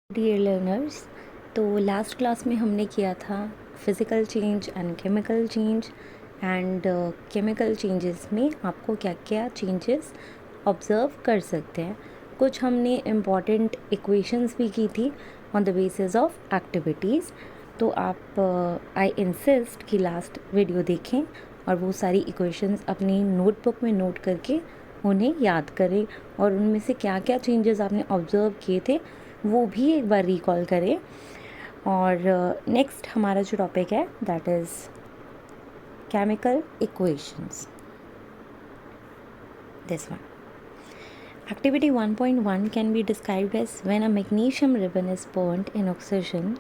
Dear learners, तो last class में हमने किया था physical change and chemical change and chemical changes में आपको क्या क्या चेंजेस ऑब्ज़र्व कर सकते हैं। कुछ हमने इम्पॉर्टेंट इक्वेशंस भी की थी on the basis of activities. तो आप आई इंसिस्ट कि लास्ट वीडियो देखें और वो सारी इक्वेशंस अपनी नोटबुक में नोट करके उन्हें याद करें और उनमें से क्या क्या चेंजेस आपने ऑब्ज़र्व किए थे वो भी एक बार रिकॉल करें। और नेक्स्ट हमारा जो टॉपिक है that is chemical equations. This one activity 1.1 can be described as when a magnesium ribbon is burnt in oxygen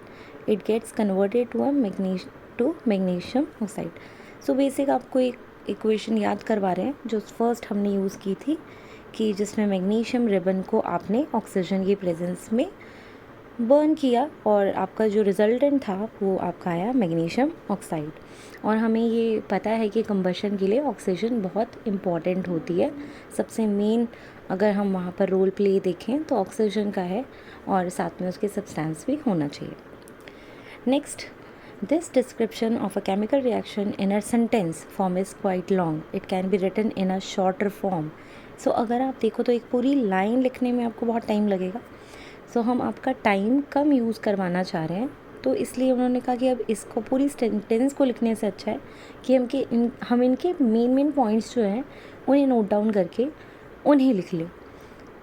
it gets converted to magnesium oxide। So basic आपको एक इक्वेशन याद करवा रहे हैं जो फर्स्ट हमने यूज़ की थी कि जिसमें मैग्नीशियम रिबन को आपने ऑक्सीजन की प्रेजेंस में बर्न किया और आपका जो रिजल्टेंट था वो आपका आया मैग्नीशियम ऑक्साइड। और हमें ये पता है कि कंबशन के लिए ऑक्सीजन बहुत इम्पॉर्टेंट होती है। सबसे मेन अगर हम वहाँ पर रोल प्ले देखें तो ऑक्सीजन का है और साथ में उसके सब्सटेंस भी होना चाहिए। Next, this description of a chemical reaction in a sentence form is quite long, it can be written in a shorter form. So अगर आप देखो तो एक पूरी लाइन लिखने में आपको बहुत टाइम लगेगा। सो हम आपका टाइम कम यूज़ करवाना चाह रहे हैं, तो इसलिए उन्होंने कहा कि अब इसको पूरी सेंटेंस को लिखने से अच्छा है कि हम इनके मेन पॉइंट्स जो हैं उन्हें नोट डाउन करके उन्हें लिख लें।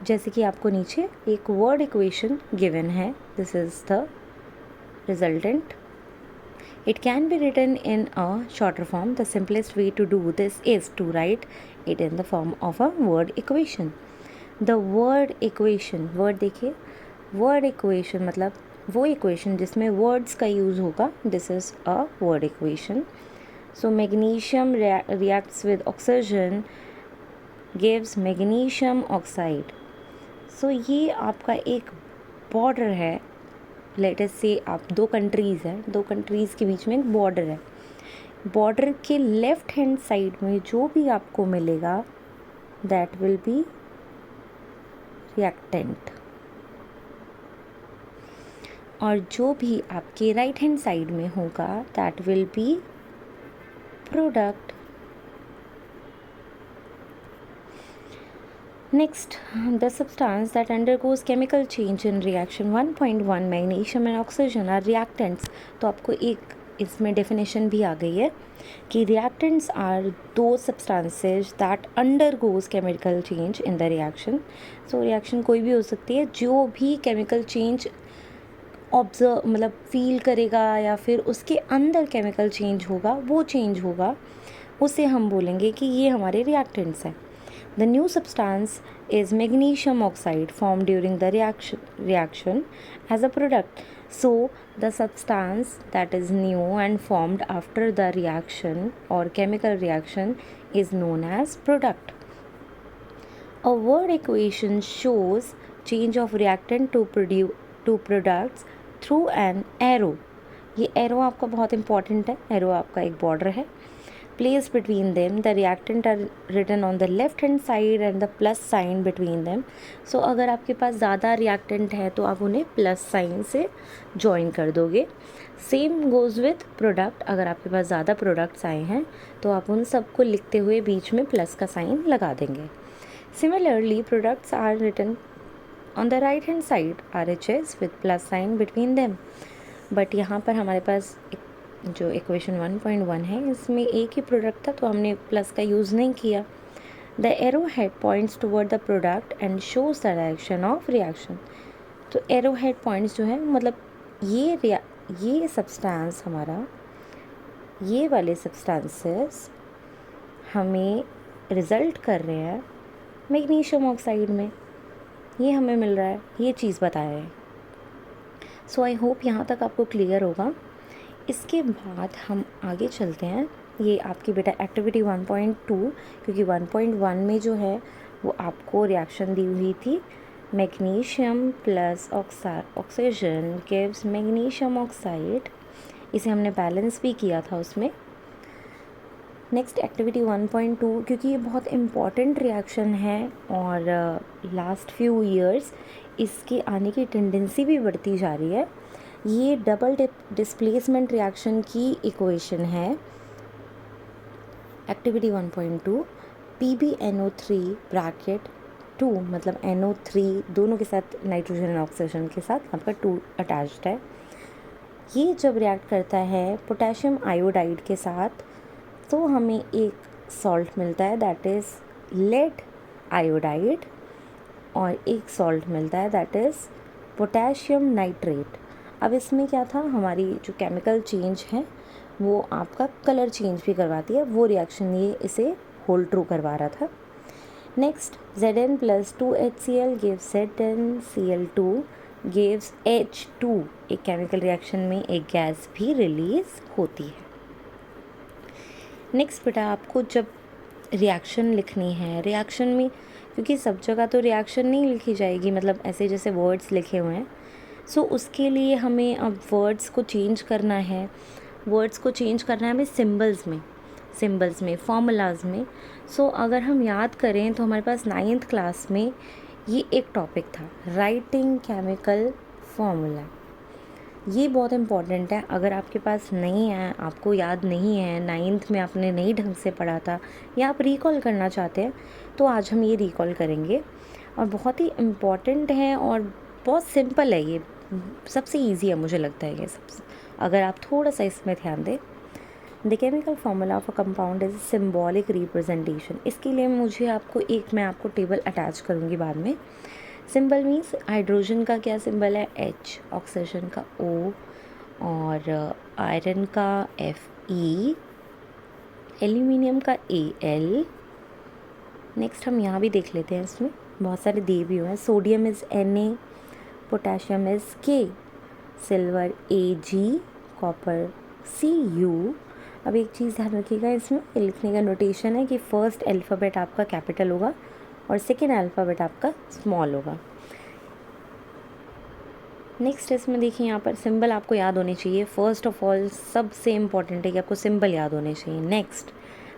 जैसे कि आपको नीचे एक वर्ड इक्वेशन गिवन है, this is the resultant. It can be written in a shorter form. The simplest way to do this is to write it in the form of a word equation. The word equation, word देखिए, word equation मतलब वो equation जिसमें words का use होगा, this is a word equation. So magnesium reacts with oxygen gives magnesium oxide. So ये आपका एक border है। लेट अस से आप दो कंट्रीज़ हैं, दो कंट्रीज़ के बीच में एक बॉर्डर है। बॉर्डर के लेफ्ट हैंड साइड में जो भी आपको मिलेगा दैट विल बी रिएक्टेंट, और जो भी आपके राइट हैंड साइड में होगा that will be product. Next, the substance that undergoes chemical change in reaction 1.1 magnesium and oxygen are reactants। तो आपको एक इसमें डेफिनेशन भी आ गई है कि reactants are those substances that undergoes chemical change in the reaction। So reaction कोई भी हो सकती है, जो भी chemical change ऑब्जर्व मतलब फील करेगा या फिर उसके अंदर केमिकल चेंज होगा, वो चेंज होगा, उसे हम बोलेंगे कि ये हमारे रिएक्टेंट्स हैं। The new substance is magnesium oxide formed during the reaction as a product. So the substance that is new and formed after the reaction or chemical reaction is known as product. A word equation shows change of reactant to products through an arrow। ये arrow आपका बहुत important है। arrow आपका एक border है। Placed between them, the reactant are written on the left hand side and the plus sign between them। So अगर आपके पास ज़्यादा reactant है तो आप उन्हें plus sign से join कर दोगे। Same goes with product। अगर आपके पास ज़्यादा products आए हैं तो आप उन सबको लिखते हुए बीच में plus का sign लगा देंगे। Similarly, products are written on the right hand side RHS with plus sign between them। But यहाँ पर हमारे पास जो इक्वेशन 1.1 है इसमें एक ही प्रोडक्ट था तो हमने प्लस का यूज़ नहीं किया। The arrow head points toward the product and shows the direction of reaction. तो एरो हेड पॉइंट्स जो है मतलब ये सब्सटेंस हमारा, ये वाले सब्सटेंसेस हमें रिज़ल्ट कर रहे हैं मैग्नीशियम ऑक्साइड में, ये हमें मिल रहा है, ये चीज़ बताया है। सो आई होप यहाँ तक आपको क्लियर होगा। इसके बाद हम आगे चलते हैं। ये आपकी बेटा एक्टिविटी 1.2, क्योंकि 1.1 में जो है वो आपको रिएक्शन दी हुई थी magnesium plus oxygen gives magnesium oxide, इसे हमने बैलेंस भी किया था उसमें। नेक्स्ट एक्टिविटी 1.2, क्योंकि ये बहुत इम्पॉर्टेंट रिएक्शन है और लास्ट फ्यू ईयर्स इसके आने की टेंडेंसी भी बढ़ती जा रही है। ये डबल डिस्प्लेसमेंट रिएक्शन की इक्वेशन है। एक्टिविटी 1.2 PbNO3 ब्रैकेट 2 मतलब NO3 दोनों के साथ नाइट्रोजन और ऑक्सीजन के साथ आपका 2 अटैच्ड है। ये जब रिएक्ट करता है पोटेशियम आयोडाइड के साथ तो हमें एक सॉल्ट मिलता है दैट इज़ लेड आयोडाइड, और एक सॉल्ट मिलता है दैट इज़ पोटेशियम नाइट्रेट। अब इसमें क्या था, हमारी जो केमिकल चेंज है वो आपका कलर चेंज भी करवाती है, वो रिएक्शन ये इसे होल्ड ट्रू करवा रहा था। Next Zn plus 2HCl gives ZnCl2 gives H2, एक केमिकल रिएक्शन में एक गैस भी रिलीज होती है। नेक्स्ट बेटा आपको जब रिएक्शन लिखनी है, रिएक्शन में क्योंकि सब जगह तो रिएक्शन नहीं लिखी जाएगी, मतलब ऐसे जैसे वर्ड्स लिखे हुए हैं, सो उसके लिए हमें अब वर्ड्स को चेंज करना है। वर्ड्स को चेंज करना है हमें सिंबल्स में फार्मूलाज में। सो अगर हम याद करें तो हमारे पास 9th क्लास में ये एक टॉपिक था, राइटिंग केमिकल फार्मूला। ये बहुत इम्पॉर्टेंट है। अगर आपके पास नहीं है, आपको याद नहीं है, 9th में आपने नहीं ढंग से पढ़ा था, या आप रिकॉल करना चाहते हैं, तो आज हम ये रिकॉल करेंगे और बहुत ही इम्पॉर्टेंट है और बहुत सिंपल है। ये सबसे ईजी है मुझे लगता है ये सबसे, अगर आप थोड़ा सा इसमें ध्यान दें। The chemical formula of a compound is symbolic representation. इसके लिए मैं आपको टेबल अटैच करूँगी बाद में। सिंबल मीन्स हाइड्रोजन का क्या सिंबल है, H, ऑक्सीजन का O, और आयरन का Fe, एल्यूमिनियम का Al। नेक्स्ट हम यहाँ भी देख लेते हैं, इसमें बहुत सारे दे भी हुए हैं। Sodium is Na, potassium is K, silver Ag, copper Cu। अब एक चीज़ ध्यान रखिएगा, इसमें लिखने का नोटेशन है कि फर्स्ट अल्फ़ाबेट आपका कैपिटल होगा और सेकेंड अल्फ़ाबेट आपका स्मॉल होगा। नेक्स्ट इसमें देखिए, यहाँ पर सिंबल आपको याद होने चाहिए। फर्स्ट ऑफ ऑल सबसे इम्पॉर्टेंट है कि आपको सिंबल याद होने चाहिए। नेक्स्ट,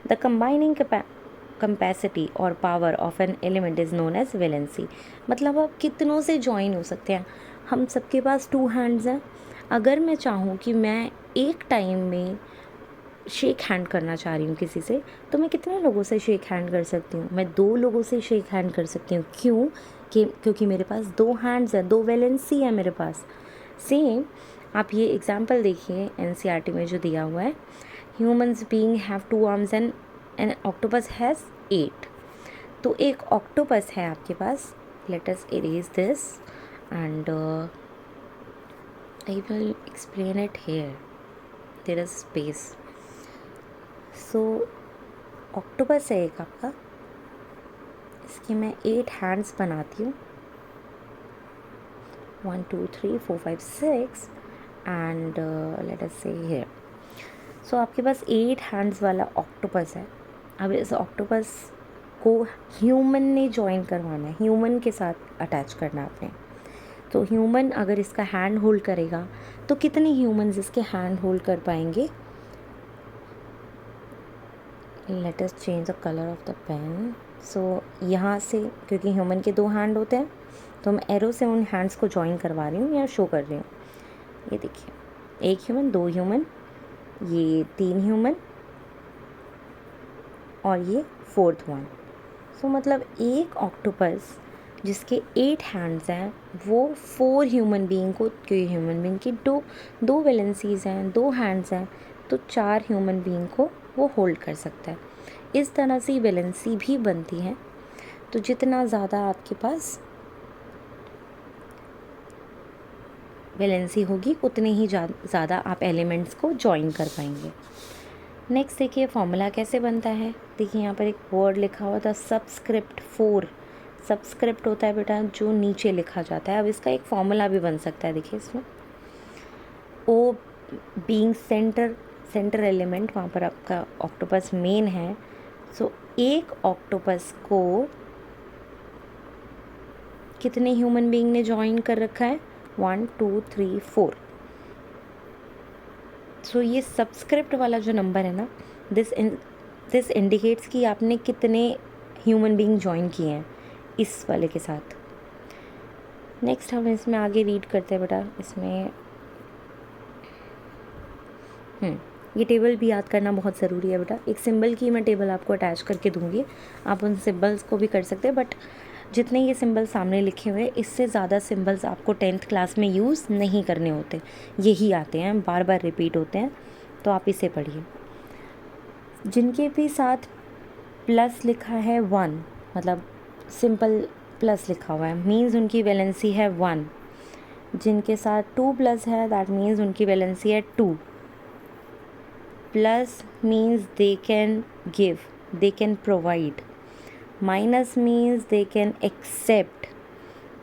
द कंबाइनिंग कैपेसिटी और power of an element is known as valency. मतलब आप कितनों से ज्वाइन हो सकते हैं। हम सबके पास 2 हैंड्स हैं। अगर मैं चाहूँ कि मैं एक टाइम में शेक हैंड करना चाह रही हूँ किसी से, तो मैं कितने लोगों से शेक हैंड कर सकती हूँ? मैं 2 लोगों से शेक हैंड कर सकती हूँ। क्यों? क्योंकि मेरे पास 2 हैंड्स हैं, 2 वैलेंसी है मेरे पास। सेम आप ये एग्जांपल देखिए NCERT में जो दिया हुआ है, humans being have 2 arms and an octopus has 8। तो एक ऑक्टोपस है आपके पास। Let us erase this and I will explain it here, there is space. So octopus है एक आपका, इसकी मैं 8 हैंड्स बनाती हूँ, 1 2 3 4 5 6 एंड लेट अस से हियर। सो आपके पास 8 हैंड्स वाला ऑक्टोपस है। अब इस ऑक्टोपस को ह्यूमन ने ज्वाइन करवाना है, ह्यूमन के साथ अटैच करना है आपने। तो ह्यूमन अगर इसका हैंड होल्ड करेगा तो कितने ह्यूमन्स इसके हैंड होल्ड कर पाएंगे? Let us change the colour of the pen. So यहाँ से, क्योंकि ह्यूमन के 2 हैंड होते हैं, तो मैं एरो से उन हैंड्स को ज्वाइन करवा रही हूँ या शो कर रही हूँ। ये देखिए, 1 ह्यूमन, 2 ह्यूमन, ये 3 ह्यूमन और ये 4th वन। सो मतलब एक ऑक्टोपस जिसके 8 हैंड्स हैं वो 4 ह्यूमन बीइंग को, क्योंकि ह्यूमन बीइंग की दो वैलेंसीज हैं, 2 हैंड्स हैं, तो 4 ह्यूमन बीइंग को वो होल्ड कर सकता है। इस तरह से वैलेंसी भी बनती है। तो जितना ज़्यादा आपके पास वैलेंसी होगी उतने ही ज़्यादा आप एलिमेंट्स को ज्वाइन कर पाएंगे। नेक्स्ट देखिए फॉर्मूला कैसे बनता है। देखिए यहाँ पर एक वर्ड लिखा हुआ था सबस्क्रिप्ट 4। सबस्क्रिप्ट होता है बेटा जो नीचे लिखा जाता है। अब इसका एक फॉर्मूला भी बन सकता है। देखिए इसमें O बीइंग सेंटर एलिमेंट, वहाँ पर आपका ऑक्टोपस मेन है। सो एक ऑक्टोपस को कितने ह्यूमन बीइंग ने ज्वाइन कर रखा है? 1 2 3 4। सो ये सबस्क्रिप्ट वाला जो नंबर है ना, दिस इंडिकेट्स कि आपने कितने ह्यूमन बीइंग ज्वाइन किए हैं इस वाले के साथ। नेक्स्ट हम इसमें आगे रीड करते हैं बेटा। इसमें ये टेबल भी याद करना बहुत ज़रूरी है बेटा। एक सिंबल की मैं टेबल आपको अटैच करके दूंगी, आप उन सिंबल्स को भी कर सकते हैं, बट जितने ये सिंबल सामने लिखे हुए इससे ज़्यादा सिंबल्स आपको 10th क्लास में यूज़ नहीं करने होते, यही आते हैं, बार बार रिपीट होते हैं, तो आप इसे पढ़िए। जिनके भी साथ प्लस लिखा है 1, मतलब सिंपल प्लस लिखा हुआ है, मीन्स उनकी वैलेंसी है 1। जिनके साथ 2 प्लस है, दैट मीन्स उनकी वैलेंसी है 2। Plus means they can give, they can provide. Minus means they can accept,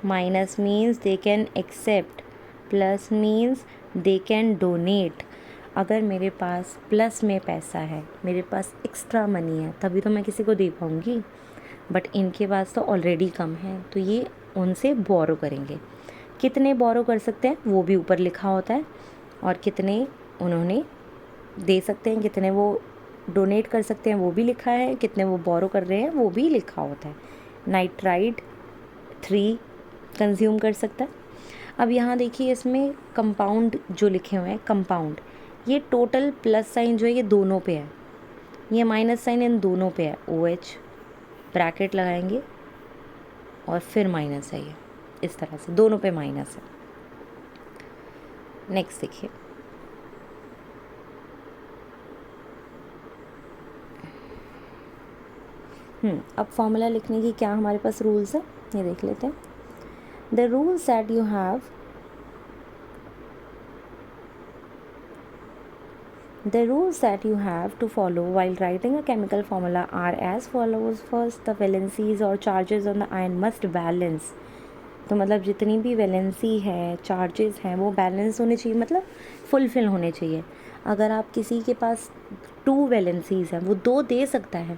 minus means they can accept. Plus means they can donate. अगर मेरे पास प्लस में पैसा है, मेरे पास एक्स्ट्रा मनी है, तभी तो मैं किसी को दे पाऊँगी, बट इनके पास तो ऑलरेडी कम है, तो ये उनसे बोरो करेंगे। कितने बोरो कर सकते हैं वो भी ऊपर लिखा होता है, और कितने उन्होंने दे सकते हैं, कितने वो डोनेट कर सकते हैं वो भी लिखा है, कितने वो बोरो कर रहे हैं वो भी लिखा होता है। नाइट्राइट 3 कंज्यूम कर सकता है। अब यहाँ देखिए इसमें कंपाउंड जो लिखे हुए हैं, कंपाउंड, ये टोटल प्लस साइन जो है ये दोनों पे है, ये माइनस साइन इन दोनों पे है। OH ब्रैकेट लगाएंगे और फिर माइनस है, ये इस तरह से दोनों पे माइनस है। नेक्स्ट देखिए, अब फॉर्मूला लिखने की क्या हमारे पास रूल्स है ये देख लेते हैं। The rules that you have, the rules that you have to follow while writing a chemical formula are as follows. First, the valencies or charges on the ion must balance. तो मतलब जितनी भी valency है, charges हैं, वो balance होने चाहिए, मतलब फुलफिल होने चाहिए। अगर आप किसी के पास 2 वैलेंसीज हैं, वो 2 दे सकता है,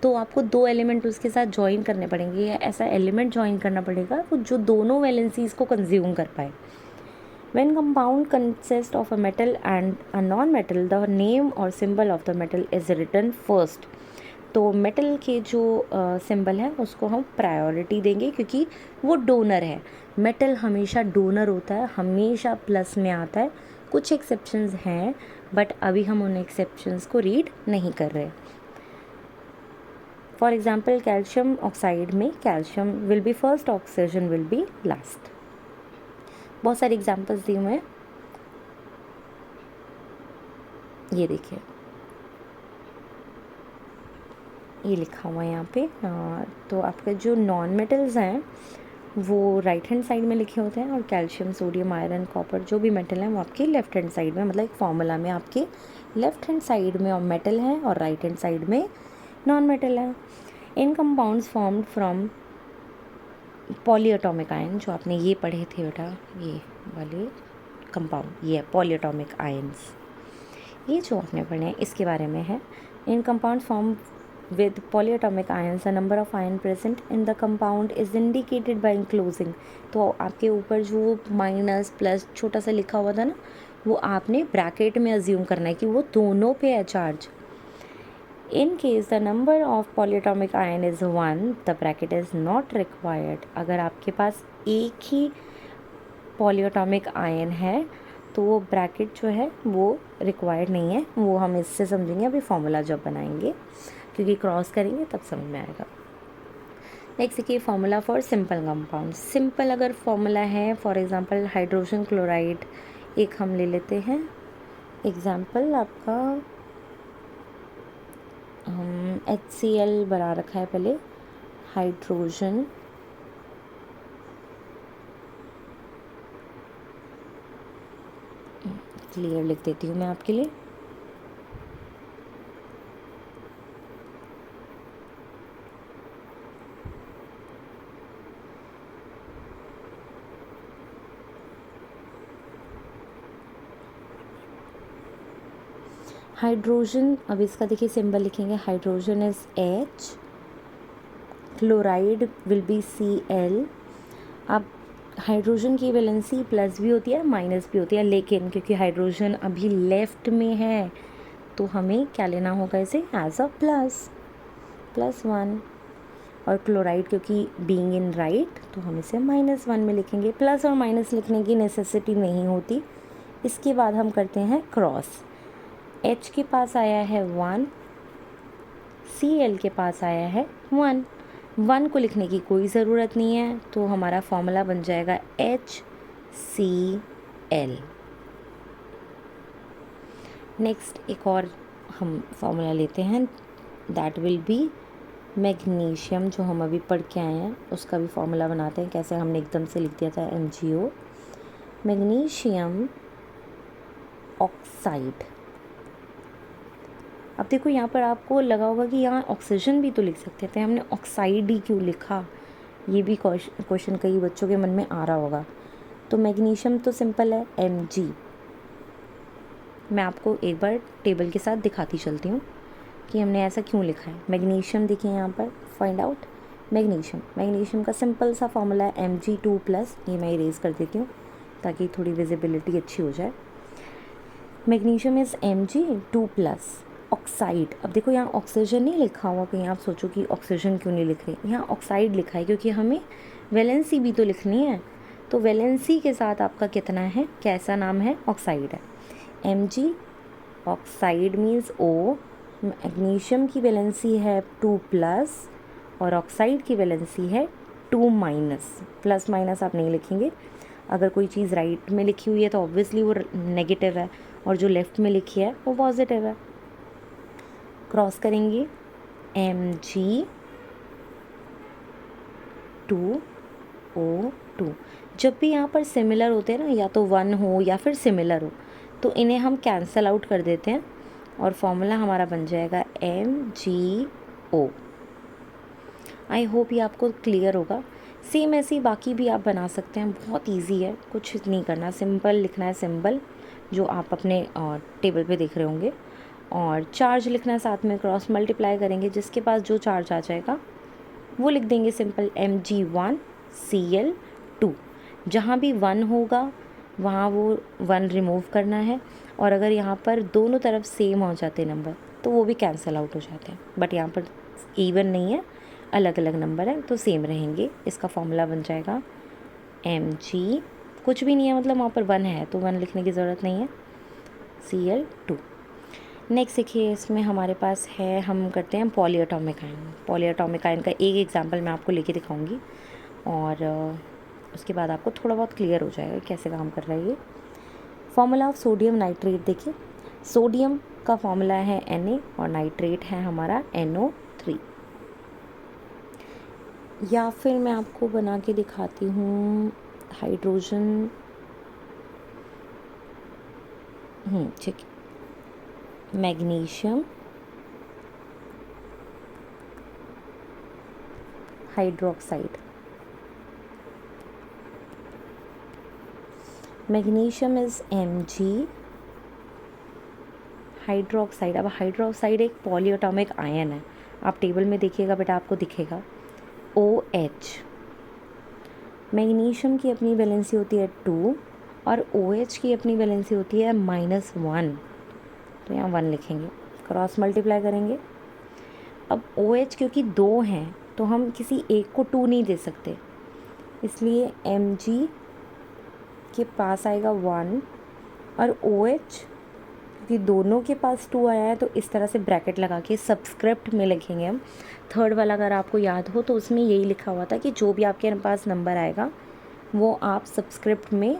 तो आपको 2 एलिमेंट उसके साथ ज्वाइन करने पड़ेंगे, या ऐसा एलिमेंट ज्वाइन करना पड़ेगा वो जो दोनों वैलेंसीज को कंज्यूम कर पाए। When compound consists of a metal and a non-metal, the name or symbol of the metal is written first. तो मेटल के जो सिंबल है उसको हम प्रायोरिटी देंगे, क्योंकि वो डोनर है। मेटल हमेशा डोनर होता है, हमेशा प्लस में आता है। कुछ एक्सेप्शंस हैं, बट अभी हम उन एक्सेप्शंस को रीड नहीं कर रहे। फॉर एग्जाम्पल, कैल्शियम ऑक्साइड में calcium will be first, oxygen will be last. बहुत सारे एग्जाम्पल्स दिए हुए हैं, ये देखिए, ये लिखा हुआ है यहाँ पे। तो आपके जो नॉन मेटल्स हैं वो राइट हैंड साइड में लिखे होते हैं, और कैल्शियम, सोडियम, आयरन, कॉपर जो भी मेटल हैं वो आपके लेफ्ट हैंड साइड में, मतलब एक फार्मूला में आपके लेफ्ट हैंड साइड में और मेटल है और राइट हैंड साइड में नॉन मेटल है। In compounds formed from polyatomic ion, जो आपने ये पढ़े थे बेटा, ये वाले कंपाउंड, ये पॉलीएटॉमिक आयन्स, ये जो आपने पढ़े हैं इसके बारे में है। In compound form with polyatomic ions, the number of ion present in the compound is indicated by enclosing. तो आपके ऊपर जो माइनस प्लस छोटा सा लिखा हुआ था ना, वो आपने ब्रैकेट में अज्यूम करना है कि वो दोनों पे है charge. In case the number of polyatomic ion is 1, the bracket is not required. अगर आपके पास एक ही पॉलीएटॉमिक आयन है तो वो ब्रैकेट जो है वो रिक्वायर्ड नहीं है, वो हम इससे समझेंगे अभी फॉर्मूला जब बनाएंगे, क्योंकि क्रॉस करेंगे तब समझ में आएगा। नेक्स्ट देखिए, formula for simple compound. Simple अगर फॉर्मूला है, फॉर एग्जांपल हाइड्रोजन क्लोराइड एक हम ले लेते हैं एग्जांपल, आपका HCl बना रखा है पहले, हाइड्रोजन क्लियर लिख देती हूँ मैं आपके लिए। हाइड्रोजन, अब इसका देखिए सिंबल लिखेंगे, hydrogen is H, chloride will be Cl। अब हाइड्रोजन की वैलेंसी प्लस भी होती है माइनस भी होती है, लेकिन क्योंकि हाइड्रोजन अभी लेफ्ट में है तो हमें क्या लेना होगा, इसे एज अ प्लस, +1। और क्लोराइड क्योंकि बीइंग इन राइट तो हम इसे -1 में लिखेंगे। प्लस और माइनस लिखने की नेसेसिटी नहीं होती। इसके बाद हम करते हैं क्रॉस। H के पास आया है 1, Cl के पास आया है 1। 1 को लिखने की कोई ज़रूरत नहीं है, तो हमारा फॉर्मूला बन जाएगा HCl। नेक्स्ट एक और हम फॉर्मूला लेते हैं, दैट विल बी मैग्नीशियम, जो हम अभी पढ़ के आए हैं उसका भी फॉर्मूला बनाते हैं। कैसे हमने एकदम से लिख दिया था MgO, मैग्नीशियम ऑक्साइड। अब देखो यहाँ पर आपको लगा होगा कि यहाँ ऑक्सीजन भी तो लिख सकते थे, हमने ऑक्साइड ही क्यों लिखा, ये भी क्वेश्चन कई बच्चों के मन में आ रहा होगा। तो मैग्नीशियम तो सिंपल है Mg। मैं आपको एक बार टेबल के साथ दिखाती चलती हूँ कि हमने ऐसा क्यों लिखा है। मैग्नीशियम देखिए यहाँ पर, फाइंड आउट मैग्नीशियम का सिंपल सा फॉर्मूला है Mg2+। ये मैं इरेज कर देती हूँ ताकि थोड़ी विजिबिलिटी अच्छी हो जाए। Magnesium is Mg2+। ऑक्साइड, अब देखो यहाँ ऑक्सीजन नहीं लिखा हुआ, कहीं आप सोचो कि ऑक्सीजन क्यों नहीं लिख रहे, यहाँ ऑक्साइड लिखा है क्योंकि हमें वैलेंसी भी तो लिखनी है। तो वैलेंसी के साथ आपका कितना है, कैसा नाम है, ऑक्साइड है। Mg oxide means O। Magnesium की वैलेंसी है 2+ और ऑक्साइड की वैलेंसी है 2-। प्लस माइनस आप नहीं लिखेंगे। अगर कोई चीज़ राइट में लिखी हुई है तो ऑब्वियसली वो नेगेटिव है, और जो लेफ़्ट में लिखी है वो पॉजिटिव है। क्रॉस करेंगे Mg2O2। जब भी यहाँ पर सिमिलर होते हैं ना, या तो 1 हो या फिर सिमिलर हो, तो इन्हें हम कैंसल आउट कर देते हैं और फॉर्मूला हमारा बन जाएगा MgO। आई होप ये आपको क्लियर होगा। सेम ऐसे ही बाकी भी आप बना सकते हैं, बहुत इजी है, कुछ नहीं करना, सिंपल लिखना है सिंबल जो आप अपने टेबल पे देख रहे होंगे, और चार्ज लिखना है साथ में, क्रॉस मल्टीप्लाई करेंगे, जिसके पास जो चार्ज आ जाएगा वो लिख देंगे सिंपल Mg1Cl2। जहाँ भी 1 होगा वहाँ वो 1 रिमूव करना है, और अगर यहाँ पर दोनों तरफ सेम हो जाते नंबर तो वो भी कैंसिल आउट हो जाते हैं। बट यहाँ पर इवन नहीं है, अलग अलग नंबर है तो सेम रहेंगे। इसका फॉर्मूला बन जाएगा Mg, कुछ भी नहीं है मतलब वहाँ पर 1 है तो 1 लिखने की ज़रूरत नहीं है, Cl2। नेक्स्ट देखिए, इसमें हमारे पास है, हम करते हैं पॉलीएटॉमिक आयन। पॉलीएटॉमिक आयन का एक एग्जांपल मैं आपको लेके दिखाऊंगी, और उसके बाद आपको थोड़ा बहुत क्लियर हो जाएगा कैसे काम कर रहा है ये। फॉर्मूला ऑफ सोडियम नाइट्रेट देखिए, सोडियम का फॉर्मूला है Na और नाइट्रेट है हमारा NO3। या फिर मैं आपको बना के दिखाती हूँ हाइड्रोजन, ठीक, magnesium hydroxide. Magnesium is Mg, hydroxide. अब हाइड्रोक्साइड एक पॉलीएटॉमिक आयन है, आप टेबल में देखिएगा बेटा आपको दिखेगा OH। मैग्नीशियम की अपनी वैलेंसी होती है 2 और OH की अपनी वैलेंसी होती है -1, तो यहाँ 1 लिखेंगे, क्रॉस मल्टीप्लाई करेंगे। अब OH क्योंकि 2 हैं तो हम किसी एक को 2 नहीं दे सकते, इसलिए Mg के पास आएगा 1 और OH क्योंकि दोनों के पास 2 आया है तो इस तरह से ब्रैकेट लगा के सबस्क्रिप्ट में लिखेंगे हम। थर्ड वाला अगर आपको याद हो तो उसमें यही लिखा हुआ था कि जो भी आपके पास नंबर आएगा वो आप सबस्क्रिप्ट में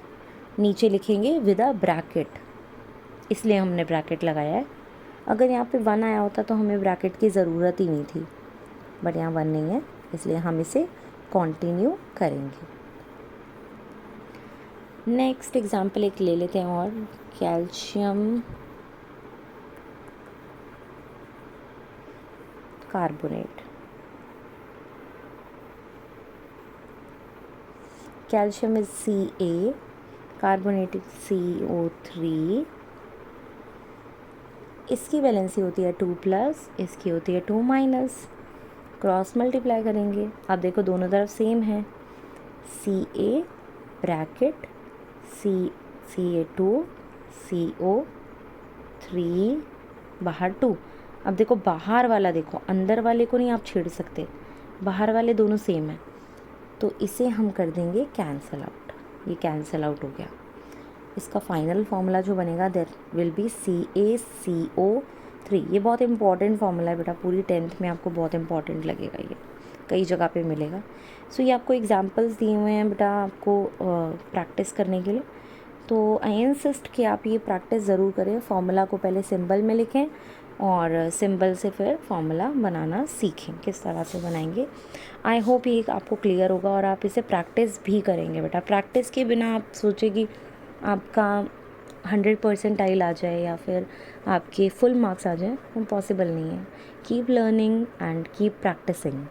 नीचे लिखेंगे विद अ ब्रैकेट, इसलिए हमने ब्रैकेट लगाया है। अगर यहाँ पे 1 आया होता तो हमें ब्रैकेट की ज़रूरत ही नहीं थी, बट यहाँ 1 नहीं है इसलिए हम इसे कंटिन्यू करेंगे। नेक्स्ट एग्जाम्पल एक ले लेते हैं और, calcium carbonate. Calcium is Ca, carbonate is CO3। इसकी वैलेंसी होती है 2+, इसकी होती है 2-। क्रॉस मल्टीप्लाई करेंगे, आप देखो दोनों तरफ सेम है, Ca ब्रैकेट Ca2 CO3 बाहर 2। अब देखो बाहर वाला देखो, अंदर वाले को नहीं आप छेड़ सकते, बाहर वाले दोनों सेम है, तो इसे हम कर देंगे कैंसिल आउट। ये कैंसिल आउट हो गया। इसका फाइनल फार्मूला जो बनेगा देयर विल बी CaCO3। ये बहुत इंपॉर्टेंट फार्मूला है बेटा, पूरी 10th में आपको बहुत इंपॉर्टेंट लगेगा, ये कई जगह पे मिलेगा। सो ये आपको एग्जांपल्स दिए हुए हैं बेटा आपको प्रैक्टिस करने के लिए। तो आई इंसिस्ट कि आप ये प्रैक्टिस ज़रूर करें। फार्मूला को पहले सिंबल में लिखें और सिंबल से फिर फार्मूला बनाना सीखें, किस तरह से बनाएंगे। आई होप ये आपको क्लियर होगा और आप इसे प्रैक्टिस भी करेंगे बेटा। प्रैक्टिस के बिना आप सोचें कि आपका 100% आ जाए या फिर आपके फुल मार्क्स आ जाए, वो पॉसिबल नहीं है। Keep learning and keep practising.